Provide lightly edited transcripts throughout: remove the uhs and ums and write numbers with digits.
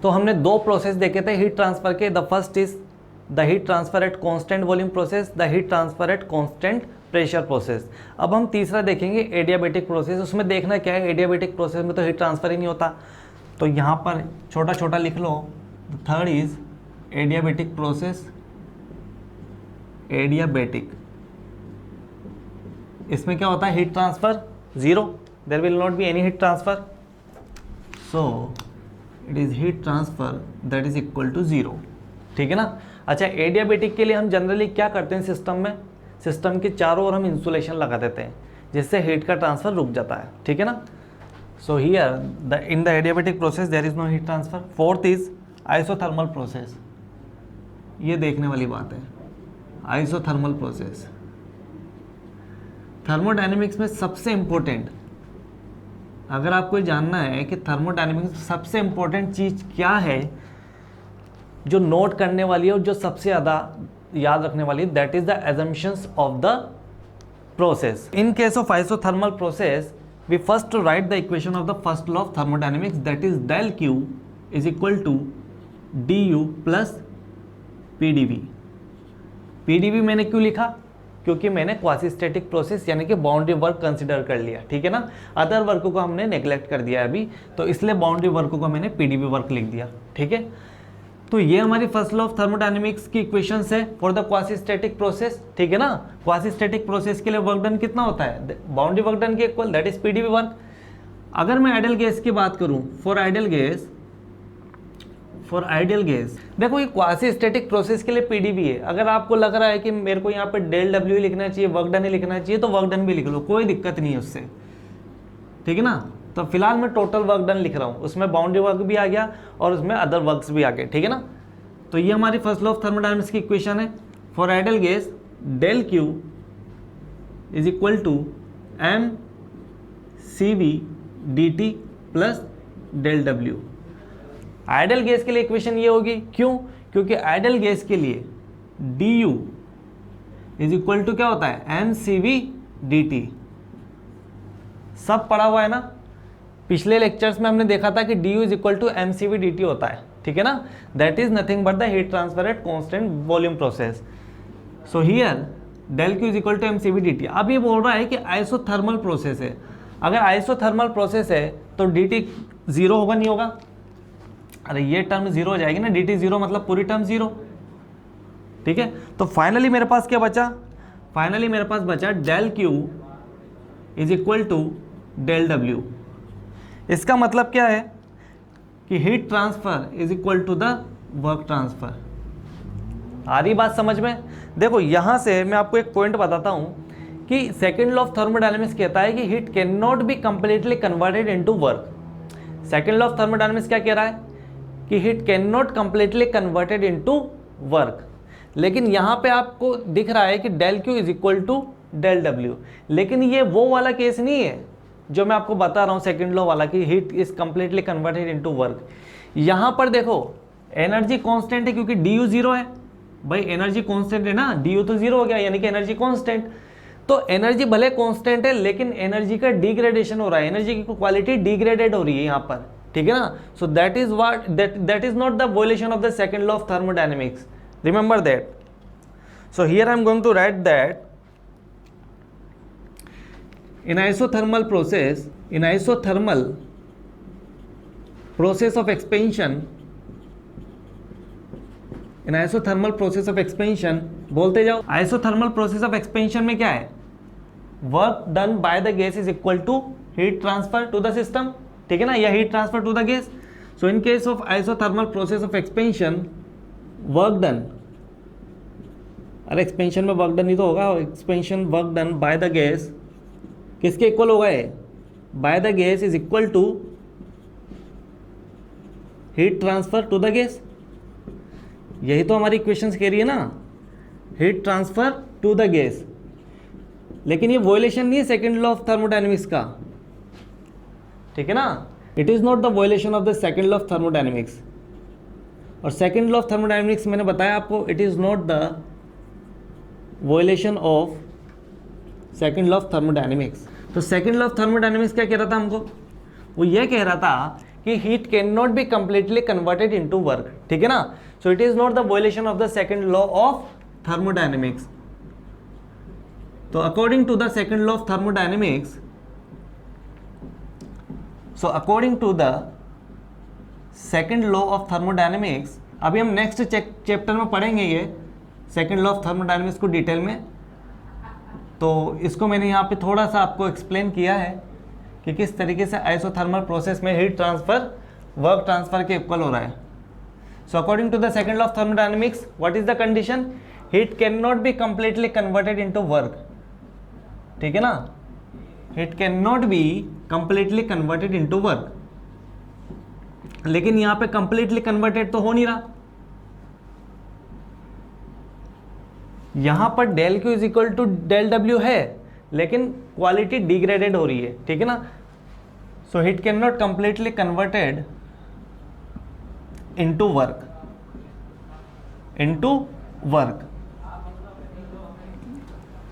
तो हमने दो प्रोसेस देखे थे हीट ट्रांसफर के। The first is the heat transfer at constant volume process, the heat transfer at constant pressure process. अब हम तीसरा देखेंगे एडियाबेटिक प्रोसेस। उसमें देखना क्या है, एडियाबेटिक प्रोसेस में तो हीट ट्रांसफर ही नहीं होता, तो यहाँ पर छोटा छोटा लिख लो। The third is adiabatic process, adiabatic, इसमें क्या होता है, heat transfer zero, there will not be any heat transfer, so it is heat transfer that is equal to zero. ठीक है ना। अच्छा, एडियाबेटिक के लिए हम जनरली क्या करते हैं, सिस्टम में, सिस्टम के चारों ओर हम इंसुलेशन लगा देते हैं जिससे हीट का ट्रांसफर रुक जाता है। ठीक है ना। So here in the adiabatic process there is no heat transfer. Fourth is isothermal process. ये देखने वाली बात है, आइसोथर्मल प्रोसेस थर्मोडायनेमिक्स में सबसे इंपॉर्टेंट। अगर आपको जानना है कि थर्मोडायनेमिक्स में सबसे इंपॉर्टेंट चीज क्या है, जो नोट करने वाली है और जो सबसे ज़्यादा याद रखने वाली है, that is the assumptions of the process. In case of isothermal process we first write the equation of the first law of thermodynamics, that is del Q is equal to du plus PdV। PdV मैंने क्यों लिखा, क्योंकि मैंने quasi static process यानी कि boundary work consider कर लिया। ठीक है ना। अदर वर्कों को हमने नेग्लेक्ट कर दिया अभी, तो इसलिए बाउंड्री वर्कों को मैंने PdV वर्क लिख दिया। ठीक है। तो ये हमारी फर्स्ट लॉ ऑफ थर्मोडायनेमिक्स की इक्वेशंस है for the quasi static process. ठीक है ना। क्वासी स्टैटिक प्रोसेस के लिए वर्क डन कितना होता है, बाउंड्री वर्क डन के equal, that is PdV work. अगर मैं आइडियल गैस की बात करूं, फॉर आइडियल गैस, देखो ये क्वासी स्टैटिक प्रोसेस के लिए PdV है। अगर आपको लग रहा है कि मेरे को यहाँ पे del W लिखना चाहिए, वर्क डन ही लिखना चाहिए, तो वर्क डन भी लिख लो, कोई दिक्कत नहीं है उससे। ठीक है ना। तो फिलहाल मैं टोटल वर्क डन लिख रहा हूँ, उसमें बाउंड्री वर्क भी आ गया और उसमें अदर वर्क्स भी आ गए। ठीक है ना। तो ये हमारी फर्स्ट लॉ ऑफ थर्मोडायनेमिक्स की इक्वेशन है for ideal gas, del Q is equal to mCV dt plus del W। Ideal gas के लिए इक्वेशन ये होगी, क्यों, क्योंकि आइडियल गैस के लिए du इज इक्वल टू क्या होता है, mCV dt। सब पढ़ा हुआ है ना। पिछले लेक्चर्स में हमने देखा था कि du is equal to mCV dt होता है। ठीक है ना। That is nothing but the heat transfer at constant volume process. So here del Q is equal to mCV dt। अब ये बोल रहा है कि आइसोथर्मल प्रोसेस है। अगर आइसोथर्मल प्रोसेस है तो dt जीरो होगा, नहीं होगा, अरे ये टर्म जीरो हो जाएगी ना, dt जीरो मतलब पूरी टर्म जीरो। ठीक है। तो फाइनली मेरे पास क्या बचा, फाइनली मेरे पास बचा del Q is equal to del W। इसका मतलब क्या है कि heat transfer is equal to the work transfer. आ रही बात समझ में। देखो यहां से मैं आपको एक पॉइंट बताता हूं कि सेकंड लॉ ऑफ थर्मोडायनेमिक्स कहता है कि heat can not be completely converted into work. Second law of thermodynamics क्या कह रहा है कि heat can not completely converted into work. लेकिन यहां पे आपको दिख रहा है कि del Q is equal to del W, लेकिन ये वो वाला केस नहीं है जो मैं आपको बता रहा हूं सेकंड लॉ वाला कि heat is completely converted into work. यहां पर देखो एनर्जी कांस्टेंट है क्योंकि du जीरो है। भाई एनर्जी कांस्टेंट है ना, du तो जीरो हो गया यानी कि एनर्जी कांस्टेंट। तो एनर्जी भले कांस्टेंट है लेकिन एनर्जी का डिग्रेडेशन हो रहा है, एनर्जी की क्वालिटी डिग्रेडेड हो रही है यहां पर। ठीक है ना। So that is what that is not the violation of the second law of thermodynamics, remember that. So here I am going to write that in isothermal process of expansion, in isothermal process of expansion बोलते जाओ। isothermal process of expansion में क्या है, work done by the gas is equal to heat transfer to the system। ठीक है ना, या heat transfer to the gas। so in case of isothermal process of expansion, work done, अरे expansion में work done ही तो होगा, expansion work done by the gas किसके इक्वल होगा, है by the gas is equal to heat transfer to the gas. यही तो हमारी इक्वेशंस कह रही है ना, heat transfer to the gas. लेकिन ये वॉयलेशन नहीं है सेकंड लॉ ऑफ थर्मोडायनेमिक्स का। ठीक है ना। It is not the violation of the second law of thermodynamics. और सेकंड लॉ ऑफ थर्मोडायनेमिक्स मैंने बताया आपको, it is not the violation of second law of thermodynamics. तो सेकंड लॉ ऑफ थर्मोडायनेमिक्स क्या कह रहा था हमको, वो ये कह रहा था कि heat can not be completely converted into work, ठीक है ना। So it is not the violation of the second law of thermodynamics. तो according to the second law of thermodynamics, so according to the second law of thermodynamics, अभी हम next chapter में पढ़ेंगे ये second law of thermodynamics को detail में। तो इसको मैंने यहाँ पे थोड़ा सा आपको एक्सप्लेन किया है कि किस तरीके से आइसोथर्मल प्रोसेस में हीट ट्रांसफर वर्क ट्रांसफर के इक्वल हो रहा है। So according to the second law of thermodynamics, what is the condition? Heat can not be completely converted into work, ठीक है ना। Heat can not be completely converted into work, लेकिन यहां पे कंप्लीटली कन्वर्टेड तो हो नहीं रहा। यहां पर del Q is equal to del W है, लेकिन क्वालिटी डिग्रेडेड हो रही है, ठीक है ना। So heat can not completely converted into work,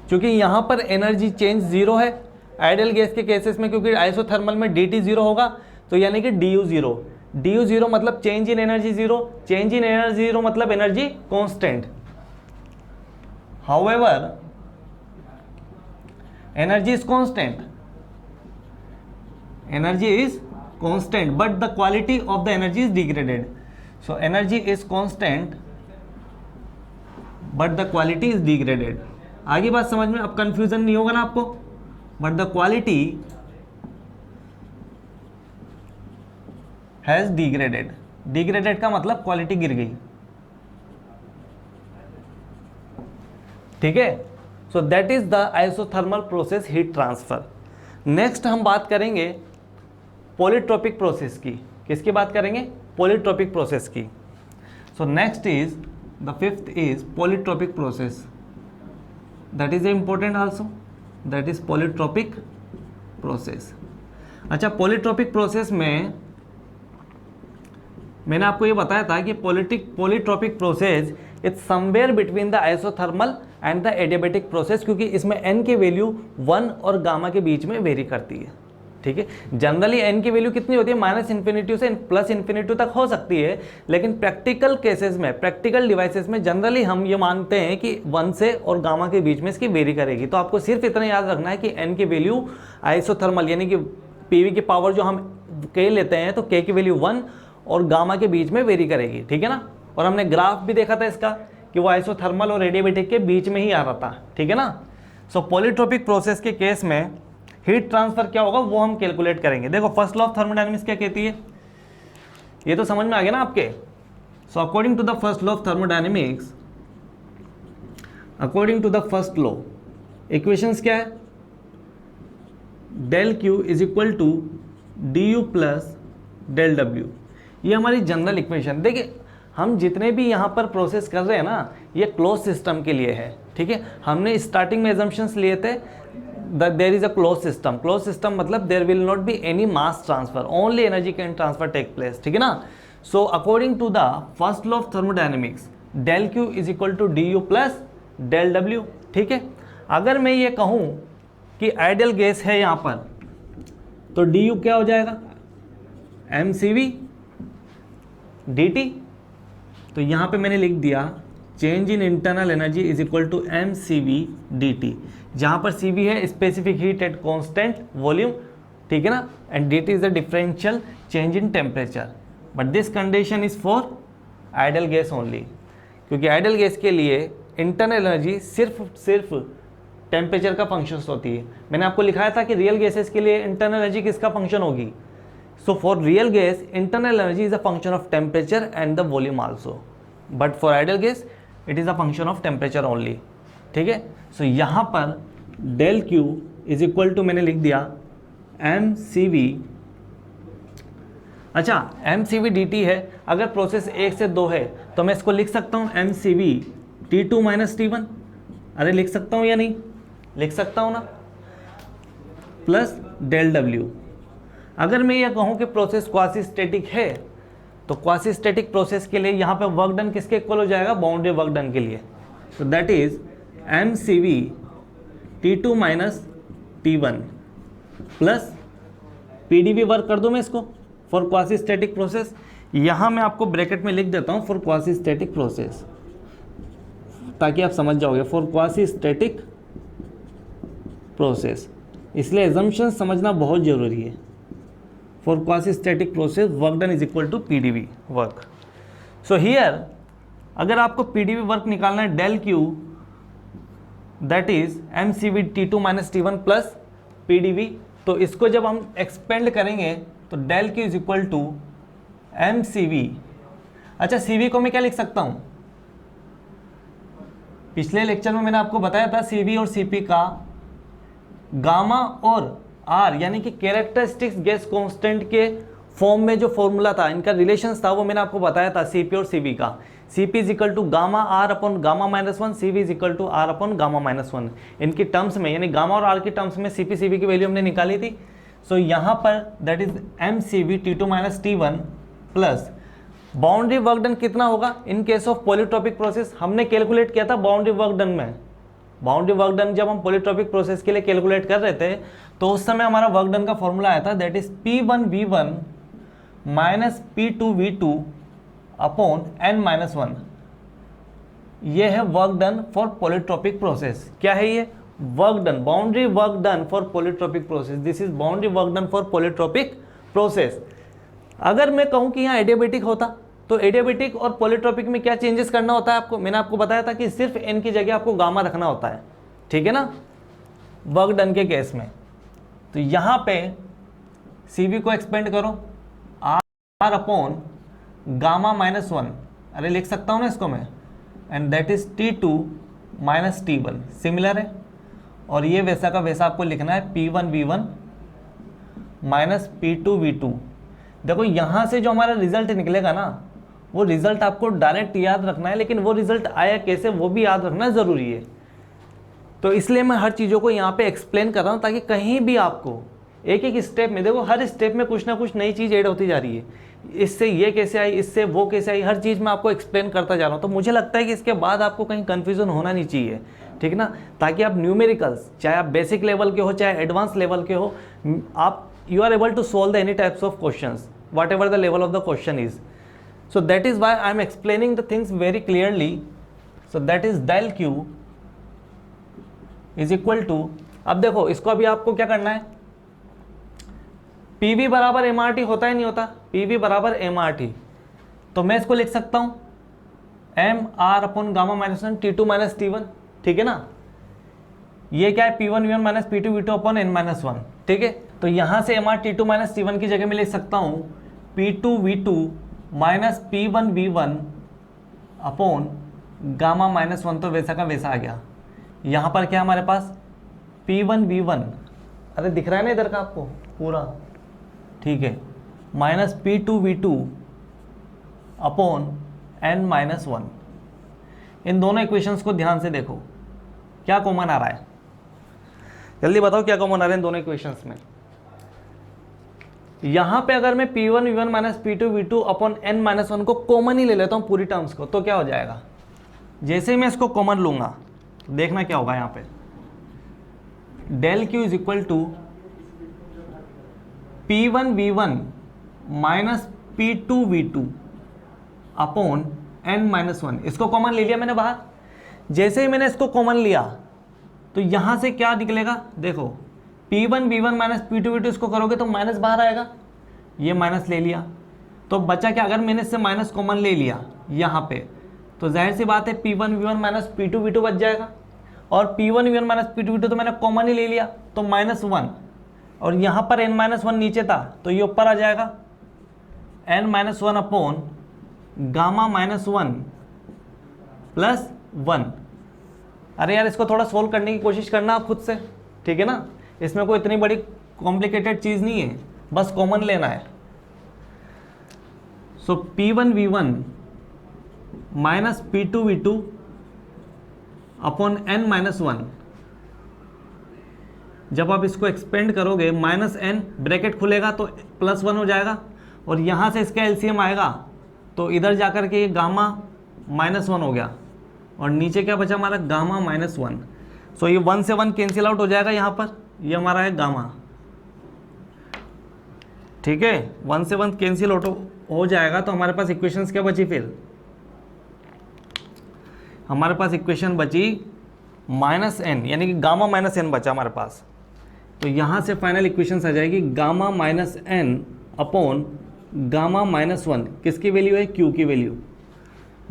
क्योंकि यहां पर एनर्जी चेंज जीरो है आइडियल गैस के केसेस में, क्योंकि आइसोथर्मल में dt जीरो होगा, तो यानी कि du जीरो मतलब change in energy zero, change in energy zero मतलब energy constant. However energy is constant but the quality of the energy is degraded. So energy is constant but the quality is degraded. आगे बात समझ में, अब confusion नहीं होगा ना आपको। But the quality has degraded, degraded का मतलब क्वालिटी गिर गई, ठीक है। So that is the isothermal process heat transfer. Next हम बात करेंगे पॉलीट्रोपिक प्रोसेस की। किसकी बात करेंगे? पॉलीट्रोपिक प्रोसेस की। So next is the fifth is polytropic process, that is important also, that is polytropic process. अच्छा, पॉलीट्रोपिक प्रोसेस में मैंने आपको ये बताया था कि polytropic process is somewhere between the isothermal and the adiabatic process, क्योंकि इसमें n की वैल्यू 1 और गामा के बीच में वेरी करती है, ठीक है। जनरली n की वैल्यू कितनी होती है? -इन्फिनिटी से +इन्फिनिटी तक हो सकती है, लेकिन प्रैक्टिकल केसेस में, प्रैक्टिकल डिवाइसेस में जनरली हम ये मानते हैं कि 1 से और गामा के बीच में इसकी वेरी करेगी। तो आपको सिर्फ इतना याद रखना है कि n की वैल्यू आइसोथर्मल यानी कि पीवी की पावर जो हम k लेते हैं, तो k की वैल्यू 1 और गामा के बीच में वेरी करेगी, ठीक है ना। और हमने ग्राफ भी देखा था इसका कि वो आइसोथर्मल और एडियाबैटिक के बीच में ही आ रहा था, ठीक है ना। सो पॉलीट्रोपिक प्रोसेस के केस में हीट ट्रांसफर क्या होगा वो हम कैलकुलेट करेंगे। देखो फर्स्ट लॉ ऑफ थर्मोडायनेमिक्स क्या कहती है, ये तो समझ में आ गया ना आपके। So according to the first law of thermodynamics, according to the first law, equations क्या है? Del Q is equal to D U plus del W, ये हमारी जनरल इक्वेशन। देखिए हम जितने भी यहाँ पर प्रोसेस कर रहे हैं ना, ये क्लोज सिस्टम के लिए है, ठीक है। हमने स्टार्टिंग में एजम्पशंस लिए थे there is a close system. Close system मतलब there will not be any mass transfer, only energy can transfer take place, ठीक है ना। So according to the first law of thermodynamics, del Q is equal to D U plus del W, ठीक है। अगर मैं ये कहूँ कि आइडियल गैस है यहाँ पर, तो डी यू क्या हो जाएगा? mcv dt। तो यहाँ पे मैंने लिख दिया change in internal energy is equal to mcv dt, जहाँ पर cv है specific heat at constant volume, ठीक है ना, and dt is the differential change in temperature. But this condition is for ideal gas only, क्योंकि ideal gas के लिए internal energy सिर्फ टेम्परेचर का फंक्शन होती है। मैंने आपको लिखाया था कि रियल गैसेस के लिए इंटरनल एनर्जी किसका फंक्शन होगी? So for real gas, internal energy is a function of temperature and the volume also. But for ideal gas, it is a function of temperature only. ठीक है। So यहाँ पर del Q is equal to मैंने लिख दिया mcv। अच्छा mcv dt है, अगर प्रोसेस 1 से 2 है तो मैं इसको लिख सकता हूँ mcv t2 माइनस t1। अरे लिख सकता हूँ या नहीं? लिख सकता हूँ ना, प्लस डेल डब्ल्यू। अगर मैं ये कहूँ कि प्रोसेस क्वासी स्टैटिक है, तो क्वासी स्टैटिक प्रोसेस के लिए यहाँ पे वर्क डन किसके इक्वल हो जाएगा? बाउंड्री वर्क डन के लिए। तो that is mcv t2 minus t1 plus pdv work कर दूँ मैं इसको, फॉर क्वासी स्टैटिक प्रोसेस, यहाँ मैं आपको ब्रैकेट में लिख देता हूँ फॉर क्वासी स्टैटिक प्रोसेस, ताकि आप समझ जाओगे, फॉर क्वासी स्टैटिक प्रोसेस, इसलिए एजम्पशन समझना बहुत ज़रूरी है। For quasi static process work done is equal to PdV work. So here अगर आपको पीडीवी वर्क निकालना है del Q, that is M C V T two minus T one plus PdV, तो इसको जब हम एक्सपेंड करेंगे तो del Q is equal to M C V. अच्छा, सी वी को मैं क्या लिख सकता हूँ, पिछले लेक्चर में मैंने आपको बताया था सी वी और सी पी का गामा और आर यानी कि कैरेक्टरिस्टिक्स गैस कांस्टेंट के फॉर्म में जो फॉर्मूला था, इनका रिलेशंस था, वो मैंने आपको बताया था सीपी और सीवी का। CP is equal to gamma R upon gamma minus one, CV is equal to R upon gamma minus one. इनकी टर्म्स में यानी गामा और आर की टर्म्स में सीपी सीवी की वैल्यू हमने निकाली थी। सो यहाँ पर that is M C V T two minus T one plus boundary work done कितना होगा in case of polytropic process, हमने कैलकुलेट किया था बाउंड्री वर्क डन में। बाउंड्री वर्क डन जब हम पॉलीट्रॉपिक प्रोसेस के लिए कैलकुलेट कर रहे थे तो उस समय हमारा वर्क डन का फॉर्मूला आया था, that is P1V1 minus P2V2 upon n minus one. ये है work done for polytropic process. क्या है ये? Work done, boundary work done for polytropic process. This is boundary work done for polytropic process. अगर मैं कहूँ कि यहाँ एडियाबेटिक होता तो एडियाबेटिक और पॉलीट्रॉपिक में क्या चेंजेस करना होता है आपको, मैंने आपको बताया था कि सिर्फ n की जगह आपको गामा रखना होता है, ठीक है ना, वर्क डन के केस में। तो यहाँ पे CV को एक्सपेंड करो R upon gamma minus one, अरे लिख सकता हूँ ना इसको मैं, and that is T2 minus T1, similar है। और ये वैसा का वैसा आपको लिखना है P1V1 माइनस P2V2। देखो यहाँ से जो हमारा रिजल्ट निकलेगा ना, वो रिजल्ट आपको डायरेक्ट याद रखना है, लेकिन वो रिजल्ट आया कैसे वो भी याद रखना ज़रूरी है। तो इसलिए मैं हर चीज़ों को यहाँ पे एक्सप्लेन कर रहा हूँ ताकि कहीं भी आपको एक एक स्टेप में, देखो हर स्टेप में कुछ ना कुछ नई चीज़ ऐड होती जा रही है, इससे ये कैसे आई, इससे वो कैसे आई, हर चीज़ में आपको एक्सप्लेन करता जा रहा हूँ। तो मुझे लगता है कि इसके बाद आपको कहीं कन्फ्यूज़न होना नहीं चाहिए, ठीक ना, ताकि आप न्यूमेरिकल्स चाहे आप बेसिक लेवल के हो चाहे एडवांस लेवल के हो, आप you are able to solve the any types of questions whatever the level of the question is. So that is why I am explaining the things very clearly. So that is del q is equal to, अब देखो इसको अभी आपको क्या करना है, PV बराबर MRT होता है नहीं होता, PV बराबर MRT, तो मैं इसको लिख सकता हूँ MR upon gamma minus one T2 minus T1, ठीक है ना। ये क्या है P1V1 minus P2V2 upon n minus one, ठीक है। तो यहाँ से MR T2 माइनस T1 की जगह में लिख सकता हूँ P2V2 minus P1V1 upon gamma minus one, तो वैसा का वैसा आ गया। यहाँ पर क्या हमारे पास P1V1, अरे दिख रहा है ना इधर का आपको पूरा, ठीक है, minus P2V2 upon n minus one. इन दोनों इक्वेशंस को ध्यान से देखो, क्या कॉमन आ रहा है, जल्दी बताओ क्या कॉमन आ रहा है इन दोनों इक्वेशंस में। यहां पे अगर मैं P1V1 minus P2V2 upon n minus one को कॉमन ही ले लेता हूं पूरी टर्म्स को, तो क्या हो जाएगा, जैसे ही मैं इसको कॉमन लूंगा देखना क्या होगा, यहां पे del Q is equal to P1V1 minus P2V2 upon n minus one. इसको कॉमन ले लिया मैंने बाहर, जैसे ही मैंने इसको कॉमन लिया तो यहां से क्या निकलेगा, देखो P1V1 माइनस P2V2 इसको करोगे तो माइनस बाहर आएगा, ये माइनस ले लिया तो बचा क्या, अगर मैंने इससे माइनस कॉमन ले लिया यहाँ पे तो जाहिर सी बात है P1V1 माइनस P2V2 बच जाएगा, और P1V1 माइनस P2V2 तो मैंने कॉमन ही ले लिया तो माइनस वन, और यहाँ पर n माइनस वन नीचे था तो ये ऊपर आ जाएगा n minus one upon gamma minus one plus one. अरे यार इसको थोड़ा सोल्व करने की कोशिश करना आप खुद से, ठीक है ना, इसमें कोई इतनी बड़ी कॉम्प्लिकेटेड चीज़ नहीं है, बस कॉमन लेना है। सो P1V1 minus P2V2 upon n minus one, जब आप इसको एक्सपेंड करोगे माइनस n ब्रैकेट खुलेगा तो प्लस वन हो जाएगा, और यहाँ से इसका एलसीएम आएगा तो इधर जाकर के ये गामा माइनस वन हो गया, और नीचे क्या बचा हमारा गामा माइनस वन। सो ये वन से वन कैंसिल आउट हो जाएगा, यहाँ पर ये हमारा है गामा, ठीक है, 1 से 1 कैंसिल हो जाएगा, तो हमारे पास इक्वेशंस क्या बची फिर, हमारे पास इक्वेशन बची -n, यानी कि गामा माइनस n बचा हमारे पास। तो यहाँ से फाइनल इक्वेशंस आ जाएगी gamma minus n upon gamma minus 1, किसकी वैल्यू है, q की value,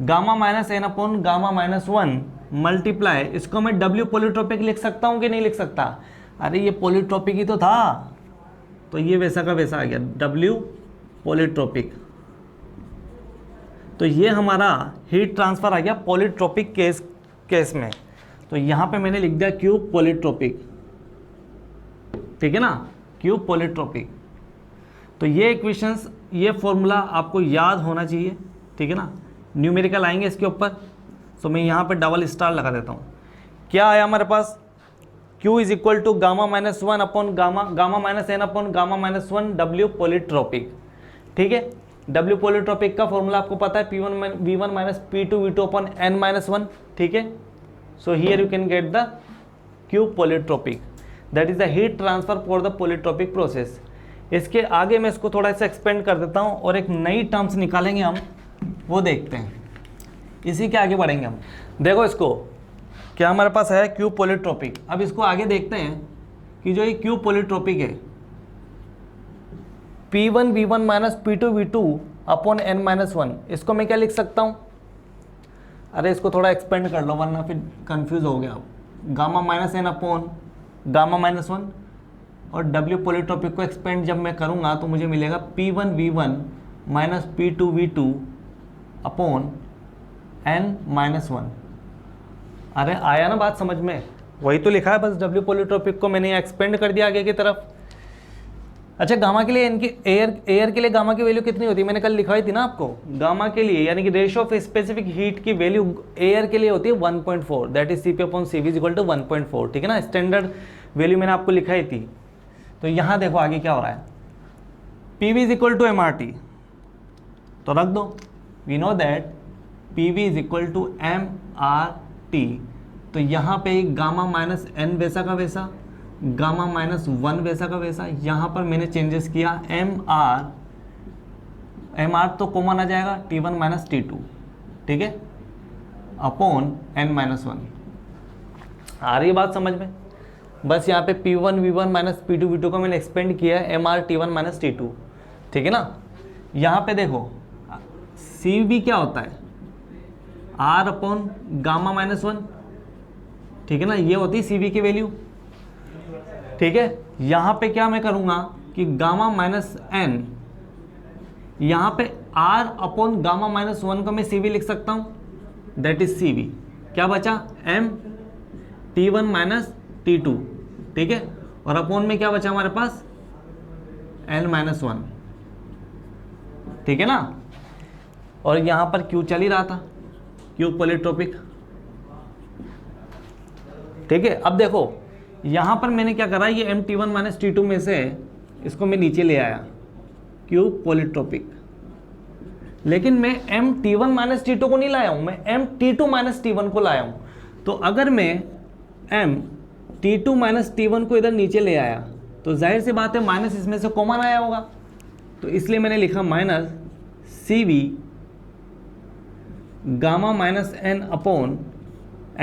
gamma minus n upon gamma minus 1 multiply, इसको मैं w पॉलीट्रोपिक लिख सकता हूँ कि नहीं लिख सकता, अरे ये पॉलीट्रोपिक ही तो था, तो ये वैसा का वैसा आ गया w पॉलीट्रोपिक। तो ये हमारा हीट ट्रांसफ़र आ गया पॉलीट्रोपिक केस में। तो यहाँ पे मैंने लिख दिया क्यूब पॉलीट्रोपिक, ठीक है ना, क्यूब पॉलीट्रोपिक। तो ये इक्वेशंस, ये फॉर्मूला आपको याद होना चाहिए, ठीक है ना। न्यूमेरिकल आएंगे इसके ऊपर, तो मैं यहाँ पे डबल स्टार लगा देता हूँ। क्या आया हमारे पास, Q is equal to gamma minus 1 upon gamma minus n upon gamma minus 1 W polytropic, ठीक है। W पॉलीट्रोपिक का फॉर्मूला आपको पता है, P1 minus P2 V2 upon n minus 1, ठीक है। So here you can get the Q polytropic, that is the heat transfer for the polytropic process. इसके आगे मैं इसको थोड़ा सा एक्सपेंड कर देता हूँ और एक नई टर्म्स निकालेंगे हम, वो देखते हैं, इसी के आगे बढ़ेंगे हम। देखो इसको, क्या हमारे पास है क्यूब पॉलीट्रोपिक। अब इसको आगे देखते हैं कि जो ये क्यूब पॉलीट्रोपिक है, P1 V1 minus P2 V2 upon n minus 1, इसको मैं क्या लिख सकता हूँ, अरे इसको थोड़ा एक्सपेंड कर लो वरना फिर कंफ्यूज हो गया आप। Gamma minus n upon gamma minus 1, और W पॉलीट्रोपिक को एक्सपेंड जब मैं करूँगा तो मुझे मिलेगा P1 V1 minus P2 V2 upon n minus 1। अरे आया ना बात समझ में, वही तो लिखा है, बस W पॉलीट्रोपिक को मैंने एक्सपेंड कर दिया आगे की तरफ। अच्छा, गामा के लिए इनकी एयर के लिए गामा की वैल्यू कितनी होती है, मैंने कल लिखवाई थी ना आपको। गामा के लिए यानी कि रेशियो ऑफ स्पेसिफिक हीट की वैल्यू एयर के लिए होती है 1.4, that is Cp upon Cv is equal to 1.4, ठीक है ना, स्टैंडर्ड वैल्यू मैंने आपको लिखाई थी। तो यहाँ देखो आगे क्या हो रहा है, Pv is equal to mRT, तो रख दो, we know that Pv is equal to mRT। तो यहाँ पे गामा माइनस n वैसा का वैसा, गामा माइनस 1 वैसा का वैसा, यहाँ पर मैंने चेंजेस किया mr तो कॉमन आ जाएगा T1 माइनस T2, ठीक है, अपॉन n माइनस 1। आ रही है बात समझ में, बस यहाँ पे P1 V1 minus P2 V2 को मैंने एक्सपेंड किया है mr T1 माइनस T2, ठीक है ना। यहाँ पे देखो Cv क्या होता है, r अपॉन गामा माइनस 1, ठीक है ना, ये होती है Cv की वैल्यू, ठीक है। यहाँ पे क्या मैं करूँगा कि गामा माइनस n, यहाँ पे r अपॉन गामा माइनस 1 को मैं Cv लिख सकता हूँ, दैट इज Cv, क्या बचा m T1 माइनस T2, ठीक है, और अपॉन में क्या बचा हमारे पास n माइनस 1, ठीक है ना। और यहाँ पर Q चल ही रहा था, Q पॉलीट्रोपिक, ठीक है। अब देखो यहाँ पर मैंने क्या करा, ये MT1 माइनस T2 में से इसको मैं नीचे ले आया, क्यूब पॉलीट्रोपिक, लेकिन मैं MT1 माइनस T2 को नहीं लाया हूँ, मैं MT2 माइनस T1 को लाया हूँ। तो अगर मैं MT2 माइनस T1 को इधर नीचे ले आया तो जाहिर सी बात है माइनस इसमें से कॉमन आया होगा, तो इसलिए मैंने लिखा minus Cv gamma minus n upon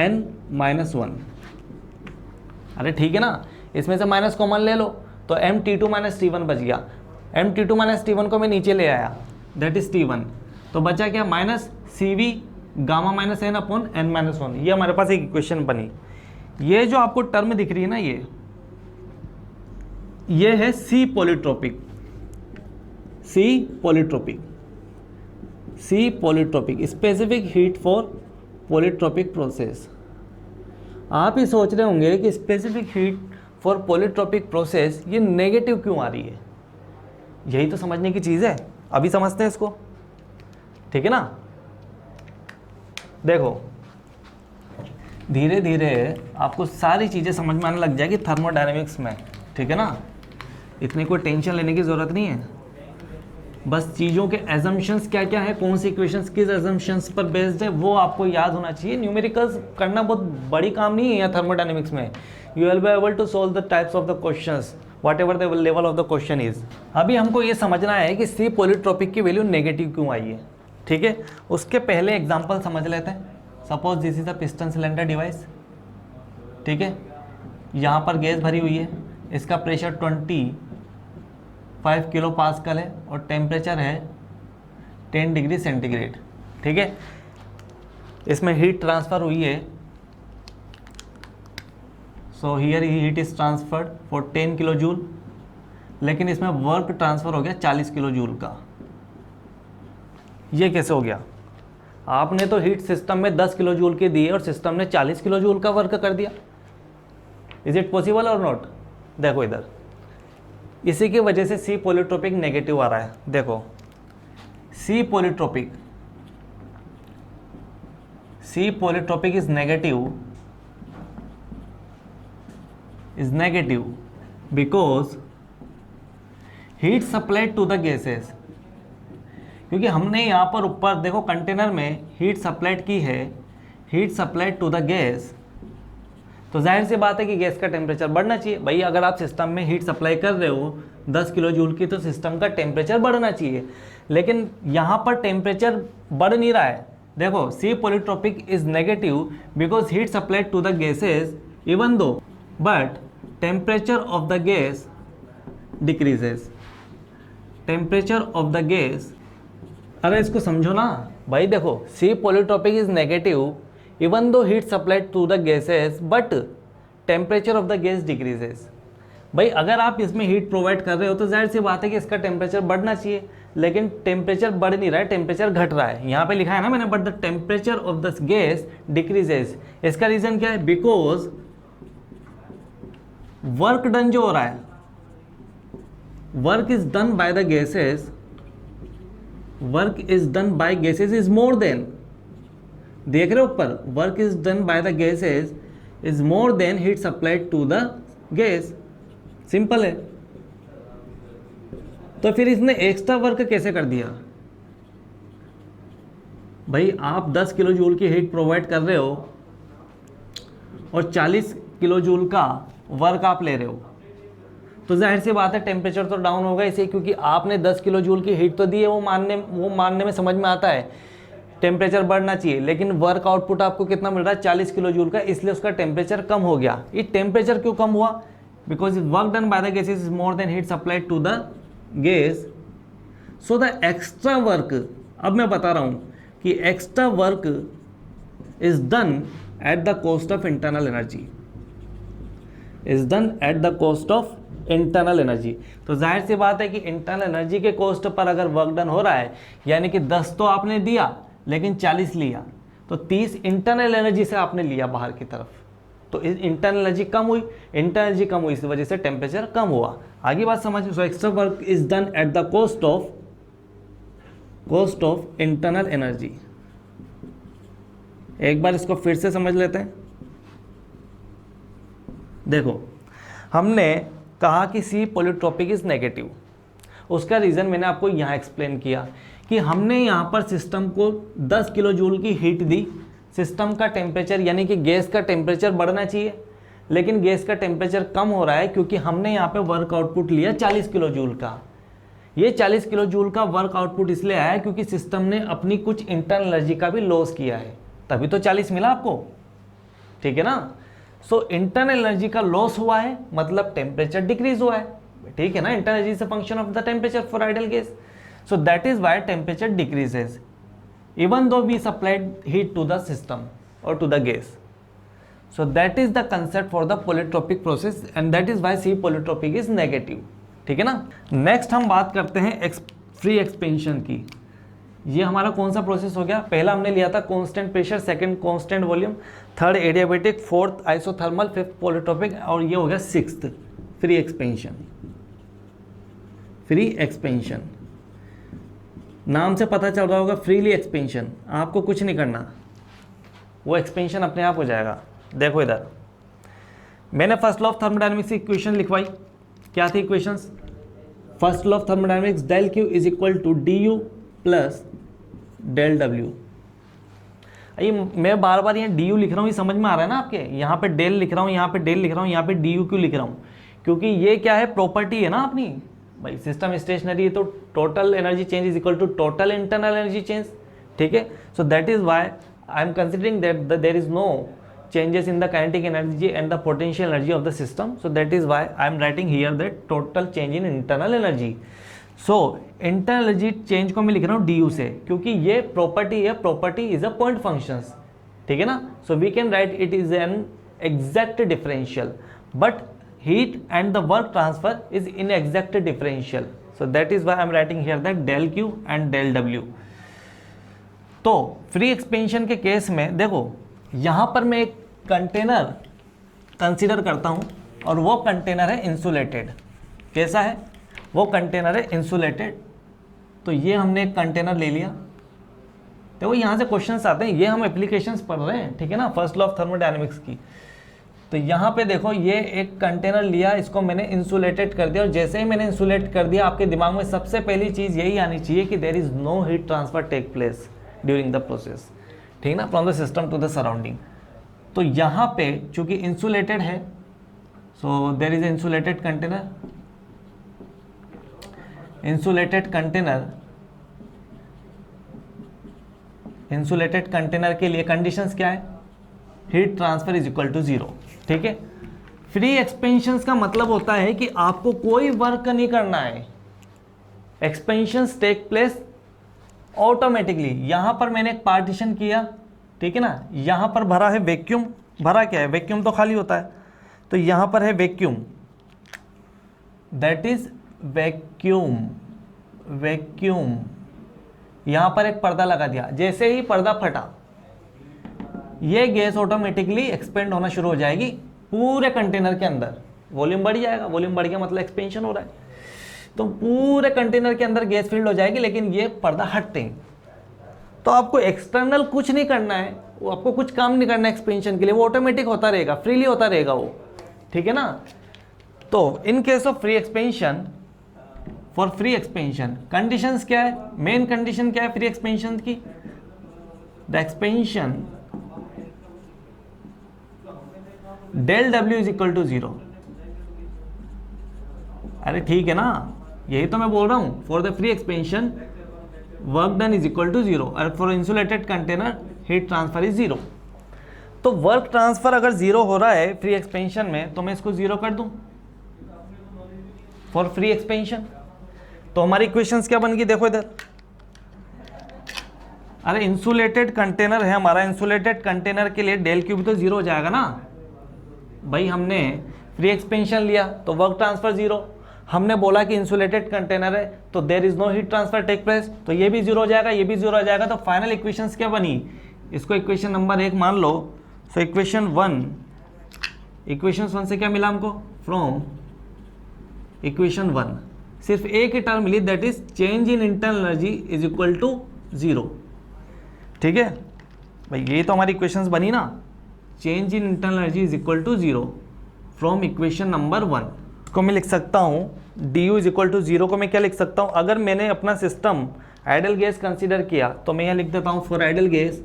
n minus 1। अरे ठीक है ना, इसमें से माइनस कॉमन ले लो, तो MT2 माइनस T1 बच गया। MT2 माइनस T1 को मैं नीचे ले आया, दैट इज T1, तो बचा क्या minus Cv gamma minus n upon n minus 1। ये हमारे पास एक इक्वेशन बनी। ये जो आपको टर्म दिख रही है ना, ये है C polytropic, C polytropic, C polytropic, specific heat for polytropic process. आप ही सोच रहे होंगे कि specific heat for polytropic process ये नेगेटिव क्यों आ रही है, यही तो समझने की चीज़ है, अभी समझते हैं इसको, ठीक है ना। देखो धीरे धीरे आपको सारी चीज़ें समझ में आने लग जाएगी थर्मोडायनेमिक्स में, ठीक है ना, इतनी कोई टेंशन लेने की ज़रूरत नहीं है। बस चीज़ों के एजम्पशंस क्या क्या है, कौन सी इक्वेशंस किस एजम्पशंस पर बेस्ड है, वो आपको याद होना चाहिए। न्यूमेरिकल्स करना बहुत बड़ी काम नहीं है यहाँ थर्मोडायनेमिक्स में, you will be able to solve the types of the questions whatever the level of the question is. अभी हमको ये समझना है कि सी पॉलीट्रोपिक की वैल्यू नेगेटिव क्यों आई है, ठीक है। उसके पहले एग्जांपल समझ लेते हैं। Suppose this is a piston cylinder device, ठीक है। यहाँ पर गैस भरी हुई है, इसका प्रेशर 25 किलो पास्कल है और टेम्परेचर है 10 डिग्री सेंटीग्रेड, ठीक है। इसमें हीट ट्रांसफ़र हुई है, so here heat is transferred for 10 kilo joule, लेकिन इसमें वर्क ट्रांसफ़र हो गया 40 किलो जूल का। ये कैसे हो गया? आपने तो हीट सिस्टम में 10 किलो जूल के दिए और सिस्टम ने 40 किलो जूल का वर्क कर दिया। इज इट पॉसिबल और नॉट? देखो इधर, इसी की वजह से सी पॉलीट्रोपिक नेगेटिव आ रहा है। देखो C polytropic is negative because heat supplied to the gases. क्योंकि हमने यहाँ पर ऊपर देखो कंटेनर में हीट सप्लाइड की है, heat supplied to the gas, तो जाहिर सी बात है कि गैस का टेम्परेचर बढ़ना चाहिए। भाई अगर आप सिस्टम में हीट सप्लाई कर रहे हो 10 किलो जूल की, तो सिस्टम का टेम्परेचर बढ़ना चाहिए, लेकिन यहाँ पर टेम्परेचर बढ़ नहीं रहा है। देखो C polytropic is negative because heat supplied to the gases even though, but temperature of the gas decreases. Temperature of the gas, अरे इसको समझो ना भाई। देखो C polytropic is negative even though heat supplied to the gases but temperature of the gas decreases. भाई अगर आप इसमें हीट प्रोवाइड कर रहे हो तो जाहिर सी बात है कि इसका टेम्परेचर बढ़ना चाहिए, लेकिन टेम्परेचर बढ़ नहीं रहा है, टेम्परेचर घट रहा है। यहाँ पे लिखा है ना मैंने, but the temperature of the gas decreases. इसका रीजन क्या है? बिकॉज वर्क डन जो हो रहा है, work is done by the gases, work is done by gases is more than, देख रहे हो ऊपर, work is done by the gases is more than heat supplied to the gas. Simple है। तो फिर इसने एक्स्ट्रा वर्क कैसे कर दिया? भाई आप 10 किलो जूल की हीट प्रोवाइड कर रहे हो और 40 किलो जूल का वर्क आप ले रहे हो, तो जाहिर सी बात है टेम्परेचर तो डाउन होगा इसे, क्योंकि आपने 10 किलो जूल की हीट तो दी है, वो मानने में समझ में आता है टेम्परेचर बढ़ना चाहिए, लेकिन वर्क आउटपुट आपको कितना मिल रहा है? 40 किलो जूल का, इसलिए उसका टेम्परेचर कम हो गया। ये टेम्परेचर क्यों कम हुआ? Because work done by the gases is more than heat supplied to the gas, so the extra work, अब मैं बता रहा हूँ कि extra work is done at the cost of internal energy, is done at the cost of internal energy. तो जाहिर सी बात है कि इंटरनल एनर्जी के कॉस्ट पर अगर वर्क डन हो रहा है, यानी कि 10 तो आपने दिया लेकिन 40 लिया, तो 30 इंटरनल एनर्जी से आपने लिया बाहर की तरफ, तो इंटरनल एनर्जी कम हुई, इंटरनल एनर्जी कम हुई, इस वजह से टेम्परेचर कम हुआ। आगे बात समझ। So extra work is done at the cost of internal energy. एक बार इसको फिर से समझ लेते हैं। देखो हमने कहा कि सी पॉलीट्रोपिक इज नेगेटिव, उसका रीज़न मैंने आपको यहाँ एक्सप्लेन किया कि हमने यहाँ पर सिस्टम को 10 किलो जूल की हीट दी, सिस्टम का टेम्परेचर यानी कि गैस का टेम्परेचर बढ़ना चाहिए, लेकिन गैस का टेम्परेचर कम हो रहा है क्योंकि हमने यहाँ पे वर्क आउटपुट लिया 40 किलो जूल का। ये 40 किलो जूल का वर्क आउटपुट इसलिए आया क्योंकि सिस्टम ने अपनी कुछ इंटरनल एनर्जी का भी लॉस किया है, तभी तो 40 मिला आपको, ठीक है ना। सो इंटरनल एनर्जी का लॉस हुआ है, मतलब टेम्परेचर डिक्रीज हुआ है, ठीक है ना। Internal energy is a function of the temperature for ideal gas, so that is why temperature decreases even though we supplied heat to the system or to the gas. So that is the concept for the polytropic process and that is why C polytropic is negative, ठीक है ना। Next हम बात करते हैं free expansion की। ये हमारा कौन सा प्रोसेस हो गया? पहला हमने लिया था constant pressure, second constant volume, third adiabatic, fourth isothermal, fifth polytropic, और ये हो गया sixth free expansion. Free expansion नाम से पता चल रहा होगा, फ्रीली एक्सपेंशन, आपको कुछ नहीं करना, वो एक्सपेंशन अपने आप हो जाएगा। देखो इधर मैंने फर्स्ट लॉ ऑफ थर्मोडायनेमिक्स की इक्वेशन लिखवाई। क्या थी equations? First law of thermodynamics, del Q is equal to D U plus del W. ये मैं बार बार यहाँ डी यू लिख रहा हूँ, ये समझ में आ रहा है ना आपके? यहाँ पे डेल लिख रहा हूँ, यहाँ पे डेल लिख रहा हूँ, यहाँ पे डी यू क्यों लिख रहा हूँ? क्योंकि ये क्या है, प्रॉपर्टी है ना अपनी भाई, सिस्टम स्टेशनरी है तो total energy change is equal to total internal energy change, ठीक है। So that is why I am considering that there is no changes in the kinetic energy and the potential energy of the system. So that is why I am writing here that total change in internal energy. So internal energy change को मैं लिख रहा हूँ du से, क्योंकि ये property है, property is a point functions, ठीक है ना। So we can write it is an exact differential, but heat and the work transfer is inexact differential. So that is why I am writing here that del Q and del W. तो free expansion के case में देखो, यहाँ पर मैं एक container consider करता हूँ और वो कंटेनर है इंसुलेटेड। कैसा है वो कंटेनर? है इंसुलेटेड। तो ये हमने एक कंटेनर ले लिया, देखो यहाँ से क्वेश्चंस आते हैं, ये हम एप्लीकेशंस पढ़ रहे हैं, ठीक है ना, फर्स्ट लॉ ऑफ थर्मोडायनेमिक्स की। तो यहाँ पे देखो ये एक कंटेनर लिया, इसको मैंने इंसुलेटेड कर दिया, और जैसे ही मैंने इंसुलेट कर दिया आपके दिमाग में सबसे पहली चीज़ यही आनी चाहिए कि there is no heat transfer take place during the process, ठीक ना, from the system to the surrounding. तो यहाँ पे चूंकि इंसुलेटेड है, so there is insulated container, insulated container के लिए कंडीशंस क्या है? Heat transfer is equal to 0, ठीक है। फ्री एक्सपेंशंस का मतलब होता है कि आपको कोई वर्क नहीं करना है, एक्सपेंशंस टेक प्लेस ऑटोमेटिकली। यहां पर मैंने एक पार्टीशन किया, ठीक है ना, यहां पर भरा है वैक्यूम, भरा क्या है, वैक्यूम तो खाली होता है, तो यहां पर है vacuum, that is vacuum, vacuum. यहां पर एक पर्दा लगा दिया, जैसे ही पर्दा फटा ये गैस ऑटोमेटिकली एक्सपेंड होना शुरू हो जाएगी पूरे कंटेनर के अंदर, वॉल्यूम बढ़ जाएगा, वॉल्यूम बढ़ गया मतलब एक्सपेंशन हो रहा है, तो पूरे कंटेनर के अंदर गैस फील्ड हो जाएगी, लेकिन ये पर्दा हटते हैं। तो आपको एक्सटर्नल कुछ नहीं करना है, वो आपको कुछ काम नहीं करना है एक्सपेंशन के लिए, वो ऑटोमेटिक होता रहेगा, फ्रीली होता रहेगा वो, ठीक है ना। तो in case of free expansion, for free expansion conditions क्या है, मेन कंडीशन क्या है फ्री एक्सपेंशन की? The expansion del W is equal to 0। अरे ठीक है ना, यही तो मैं बोल रहा हूं, for the free expansion work done is equal to 0 और for insulated container heat transfer is 0। तो वर्क ट्रांसफर अगर 0 हो रहा है फ्री एक्सपेंशन में, तो मैं इसको 0 कर दूं फॉर फ्री एक्सपेंशन। तो हमारी इक्वेशंस क्या बन गई, देखो इधर, अरे इंसुलेटेड कंटेनर है हमारा, इंसुलेटेड कंटेनर के लिए डेल क्यू भी तो 0 हो जाएगा ना भाई। हमने फ्री एक्सपेंशन लिया तो वर्क ट्रांसफर 0, हमने बोला कि इंसुलेटेड कंटेनर है तो there is no heat transfer take place, तो ये भी 0 हो जाएगा, ये भी 0 हो जाएगा। तो फाइनल इक्वेशंस क्या बनी, इसको इक्वेशन नंबर 1 मान लो। सो इक्वेशन 1 से क्या मिला हमको, फ्रॉम इक्वेशन 1 सिर्फ एक ही टर्म मिली, that is change in internal energy is equal to 0, ठीक है भाई। ये तो हमारी इक्वेशंस बनी ना, change in internal energy is equal to 0 from equation number 1 को मैं लिख सकता हूँ d U is equal to 0 को मैं क्या लिख सकता हूँ, अगर मैंने अपना सिस्टम आइडल गैस कंसीडर किया तो मैं यहाँ लिख देता हूँ for ideal gas,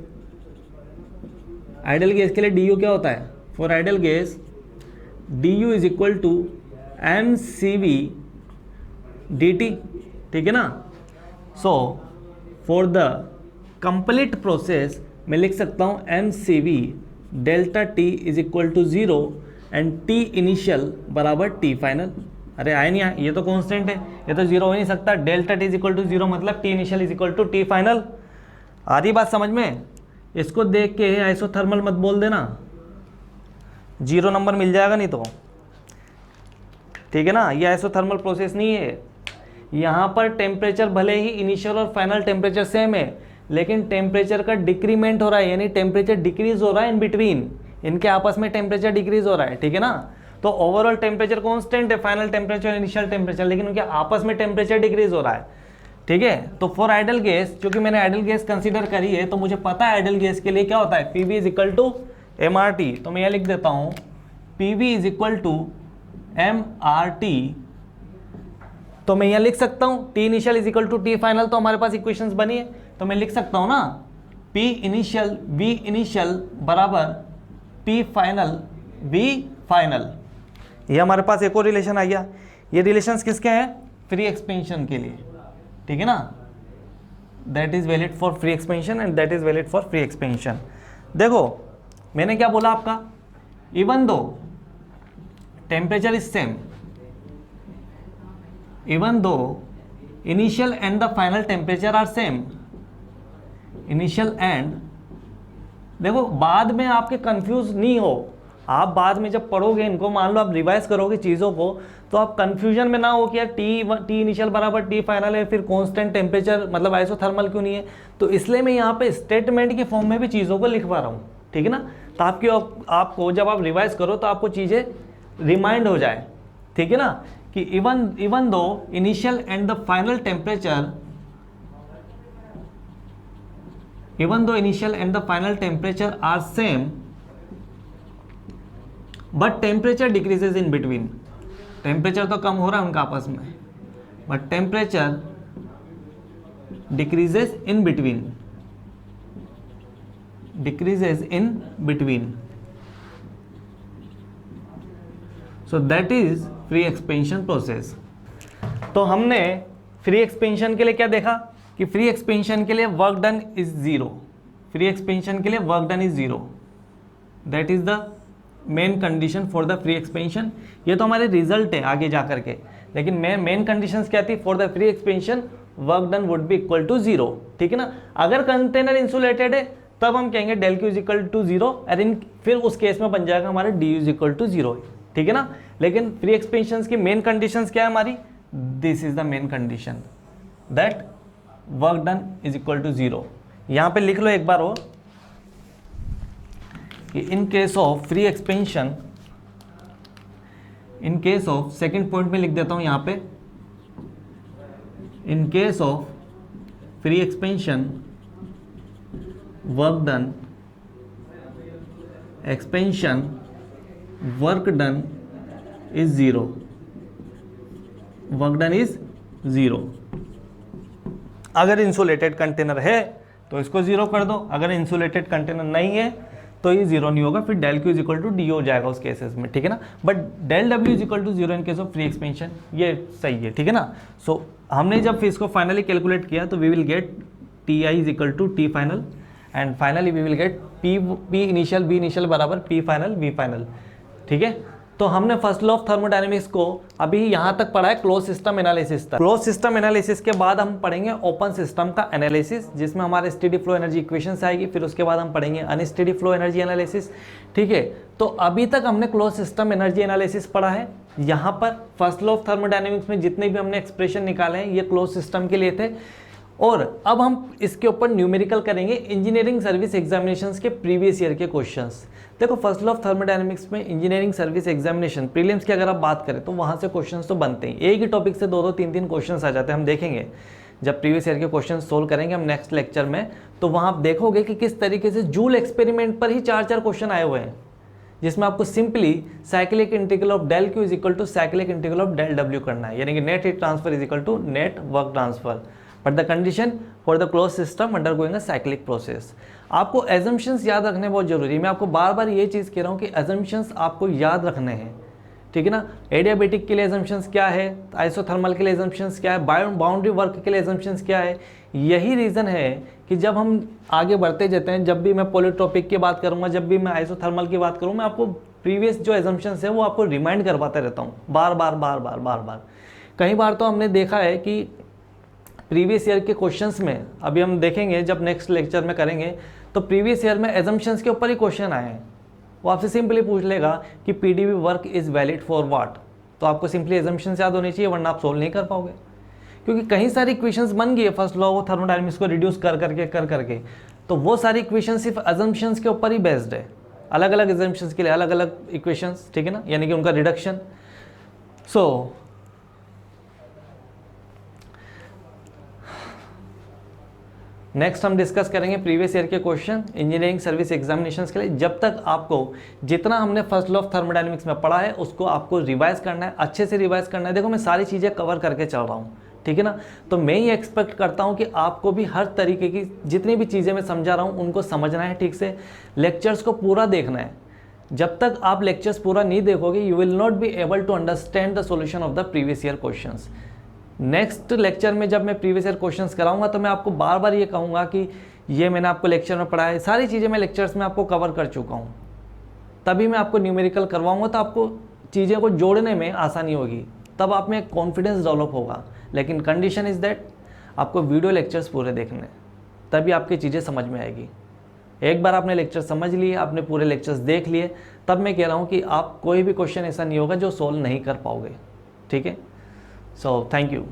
ideal gas के लिए डी यू क्या होता है, for ideal gas d U is equal to M C V d T, ठीक है ना। So for the complete process मैं लिख सकता हूँ M C V delta T is equal to 0 and T initial बराबर टी फाइनल। अरे आए नहीं आए, ये तो कांस्टेंट है, ये तो 0 हो ही नहीं सकता। Delta T is equal to 0 मतलब T initial is equal to T final. आ रही बात समझ में? इसको देख के आइसोथर्मल मत बोल देना, 0 नंबर मिल जाएगा नहीं तो, ठीक है ना। ये आइसोथर्मल प्रोसेस नहीं है, यहाँ पर टेम्परेचर भले ही इनिशियल और फाइनल टेम्परेचर सेम है, लेकिन टेम्परेचर का डिक्रीमेंट हो रहा है, यानी टेम्परेचर डिक्रीज हो रहा है इन बिटवीन, इनके आपस में टेम्परेचर डिक्रीज हो रहा है, ठीक है ना। तो ओवरऑल टेम्परेचर कांस्टेंट है, फाइनल टेम्परेचर इनिशियल टेम्परेचर, लेकिन उनके आपस में टेम्परेचर डिक्रीज हो रहा है, ठीक है। तो फॉर आइडल गैस, क्योंकि मैंने आइडल गैस कंसीडर करी है तो मुझे पता है आइडल गैस के लिए क्या होता है, PV is equal to M R T. तो मैं यह लिख देता हूँ PV is equal to M R T. तो मैं यहाँ लिख सकता हूँ T initial is equal to T final, तो हमारे पास इक्वेशंस बनी है, तो मैं लिख सकता हूँ ना पी इनिशियल वी इनिशियल बराबर पी फाइनल वी फाइनल। ये हमारे पास एक और रिलेशन आ गया। ये रिलेशंस किसके हैं? फ्री एक्सपेंशन के लिए, ठीक है ना। That is valid for free expansion and that is valid for free expansion. देखो मैंने क्या बोला आपका, even though temperature is same, even though initial and the final temperature are same, initial and, देखो बाद में आपके कंफ्यूज नहीं हो, आप बाद में जब पढ़ोगे इनको, मान लो आप रिवाइज करोगे चीज़ों को, तो आप कंफ्यूजन में ना हो कि यार टी इनिशियल बराबर टी फाइनल है, फिर कांस्टेंट टेम्परेचर मतलब आइसोथर्मल क्यों नहीं है। तो इसलिए मैं यहाँ पे स्टेटमेंट के फॉर्म में भी चीज़ों को लिखवा रहा हूँ, ठीक है ना। तो आपको जब आप रिवाइज करो तो आपको चीज़ें रिमाइंड हो जाए, ठीक है ना, कि even though initial and the final temperature, even though initial and the final temperature are same but temperature decreases in between, temperature तो कम हो रहा है उनका आपस में, but temperature decreases in between, decreases in between, so that is free expansion process। तो हमने free expansion के लिए क्या देखा कि फ्री एक्सपेंशन के लिए work done is zero, free expansion के लिए work done is zero, that is the main condition for the free expansion. ये तो हमारे रिजल्ट है आगे जा करके, लेकिन मेन कंडीशंस क्या थी for the free expansion, work done would be equal to zero, ठीक है ना। अगर कंटेनर इंसुलेटेड है तब हम कहेंगे del Q is equal to zero, और फिर उस केस में बन जाएगा हमारा d is equal to zero, ठीक है ना। लेकिन फ्री एक्सपेंशन की मेन कंडीशंस क्या है हमारी, this is the main condition that work done is equal to zero. यहां पे लिख लो एक बार और कि in case of free expansion, in case of, second point में लिख देता हूं यहां पे, इन case of free expansion work done, expansion work done is zero, work done is zero. अगर इंसुलेटेड कंटेनर है तो इसको जीरो कर दो, अगर इंसुलेटेड कंटेनर नहीं है तो ये जीरो नहीं होगा, फिर del Q is equal to d हो जाएगा उस केसेस में, ठीक है ना। But del W is equal to zero in case of free expansion, ये सही है, ठीक है ना। सो हमने जब फिर इसको फाइनली कैलकुलेट किया तो we will get T I is equal to T final and finally we will get P initial V initial बराबर पी फाइनल वी फाइनल, ठीक है। तो हमने फर्स्ट लॉ ऑफ थर्मोडायनेमिक्स को अभी यहाँ तक पढ़ा है क्लोज सिस्टम एनालिसिस तक। क्लोज सिस्टम एनालिसिस के बाद हम पढ़ेंगे ओपन सिस्टम का एनालिसिस, जिसमें हमारे स्टेडी फ्लो एनर्जी इक्वेशंस आएगी, फिर उसके बाद हम पढ़ेंगे अनस्टेडी फ्लो एनर्जी एनालिसिस, ठीक है। तो अभी तक हमने क्लोज सिस्टम एनर्जी एनालिसिस पढ़ा है। यहाँ पर फर्स्ट लॉ ऑफ थर्मोडायनेमिक्स में जितने भी हमने एक्सप्रेशन निकाले हैं ये क्लोज सिस्टम के लिए थे, और अब हम इसके ऊपर न्यूमेरिकल करेंगे इंजीनियरिंग सर्विस एग्जामिनेशंस के प्रीवियस ईयर के क्वेश्चंस। देखो फर्स्ट लॉ ऑफ थर्मोडायनेमिक्स में इंजीनियरिंग सर्विस एग्जामिनेशन प्रीलिम्स की अगर आप बात करें तो वहाँ से क्वेश्चंस तो बनते हैं, एक ही टॉपिक से दो दो तीन तीन क्वेश्चंस आ जाते हैं। हम देखेंगे जब प्रीवियस ईयर के क्वेश्चन सोल्व करेंगे हम नेक्स्ट लेक्चर में, तो वहाँ आप देखोगे कि किस तरीके से जूल एक्सपेरिमेंट पर ही 4-4 क्वेश्चन आए हुए हैं, जिसमें आपको simply cyclic integral of del Q is equal to cyclic integral of del W करना है, यानी कि net heat transfer is equal to net work transfer, but the condition for the close system undergoing a cyclic process. आपको assumptions याद रखने बहुत जरूरी है। मैं आपको बार बार ये चीज़ कह रहा हूँ कि एजम्पशंस आपको याद रखने हैं, ठीक है ना। एडियाबेटिक के लिए एजम्पशंस क्या है, आइसोथर्मल के लिए एजम्पशंस क्या है, बाउंड्री वर्क के लिए एजम्पशंस क्या है। यही रीज़न है कि जब हम आगे बढ़ते जाते हैं, जब भी मैं पॉलीट्रोपिक की बात करूँगा, जब भी मैं आइसोथर्मल की बात करूँ, मैं आपको प्रीवियस जो एजम्पशंस है वो आपको रिमाइंड करवाता रहता हूँ बार बार। कई बार तो हमने देखा है कि प्रीवियस ईयर के क्वेश्चंस में, अभी हम देखेंगे जब नेक्स्ट लेक्चर में करेंगे, तो प्रीवियस ईयर में एजम्पशंस के ऊपर ही क्वेश्चन आए हैं। वो आपसे सिंपली पूछ लेगा कि PDV work is valid for what, तो आपको सिंपली एजम्पशंस याद होनी चाहिए, वरना आप सोल्व नहीं कर पाओगे, क्योंकि कई सारी इक्वेशंस बन गई है फर्स्ट लॉ ऑफ थर्मोडायनामिक्स को रिड्यूस कर करके, तो वो सारी इक्वेशन सिर्फ एजम्पशंस के ऊपर ही बेस्ड है, अलग अलग एजम्पशंस के लिए अलग अलग इक्वेशंस, ठीक है ना, यानी कि उनका रिडक्शन। सो नेक्स्ट हम डिस्कस करेंगे प्रीवियस ईयर के क्वेश्चन इंजीनियरिंग सर्विस एग्जामिनेशंस के लिए। जब तक आपको जितना हमने फर्स्ट लॉ ऑफ थर्मोडायनामिक्स में पढ़ा है उसको आपको रिवाइज करना है, अच्छे से रिवाइज करना है। देखो मैं सारी चीज़ें कवर करके चल रहा हूँ, ठीक है ना। तो मैं ये एक्सपेक्ट करता हूँ कि आपको भी हर तरीके की जितनी भी चीज़ें मैं समझा रहा हूँ उनको समझना है ठीक से, लेक्चर्स को पूरा देखना है, जब तक आप लेक्चर्स पूरा नहीं देखोगे you will not be able to understand the solution of the previous year questions. Next lecture में जब मैं प्रीवियस ईयर क्वेश्चंस कराऊंगा तो मैं आपको बार बार ये कहूँगा कि ये मैंने आपको लेक्चर में पढ़ाया है, सारी चीज़ें मैं लेक्चर्स में आपको कवर कर चुका हूँ, तभी मैं आपको न्यूमेरिकल करवाऊँगा तो आपको चीज़ें को जोड़ने में आसानी होगी, तब आप में कॉन्फिडेंस डेवलप होगा। लेकिन कंडीशन इज़ दैट आपको वीडियो लेक्चर्स पूरे देखने, तभी आपकी चीज़ें समझ में आएगी। एक बार आपने लेक्चर समझ लिए, आपने पूरे लेक्चर्स देख लिए, तब मैं कह रहा हूँ कि आप कोई भी क्वेश्चन ऐसा नहीं होगा जो सॉल्व नहीं कर पाओगे। ठीक है, सो थैंक यू।